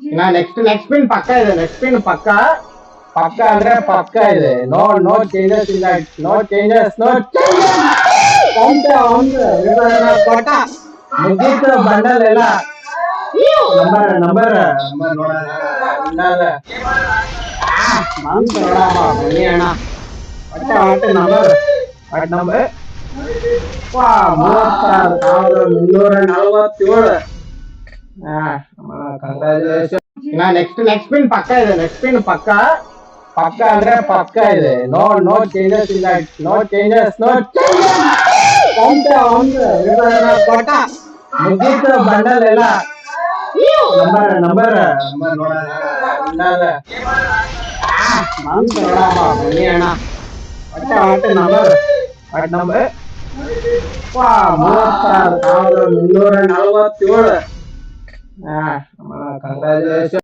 ಇನ್ನ next pin ಪಕ್ಕ ಇದೆ. ನೆಕ್ಸ್ಟ್ ಪಿನ್ ಪಕ್ಕ ಪಕ್ಕ ಅಂದ್ರೆ ಪಕ್ಕ ಇದೆ. ನೋ ಚೇಂಜಸ್ ಇಲ್ಲ. No changes. ಕೊಟ್ಟ ಮುಗೀತು ಬಂಡಲ್ ಎಲ್ಲ. ನಂಬರ್ ನೋಡೋಣ. ಬನ್ನಿ ಅಣ್ಣ. ಒಟ್ಟೆ ನಂಬರ್ 36,347. ಇನ್ನ ನೆಕ್ಸ್ಟ್ ಪಿನ್ ಪಕ್ಕ ಇದೆ. ನೆಕ್ಸ್ಟ್ ಪಿನ್ ಪಕ್ಕ ಪಕ್ಕ ಅಂದ್ರೆ ಪಕ್ಕ ಇದೆ. ನೋ ಚೇಂಜಸ್ ಇಲ್ಲ. No changes. ಕೊಟ್ಟ ಮುಗೀತು ಬಂಡಲ್ ಎಲ್ಲ. ನಂಬರ್ ನೋಡೋಣ. ಬನ್ನಿ ಅಣ್ಣ. ಒಟ್ಟೆ ನಂಬರ್ 36,347.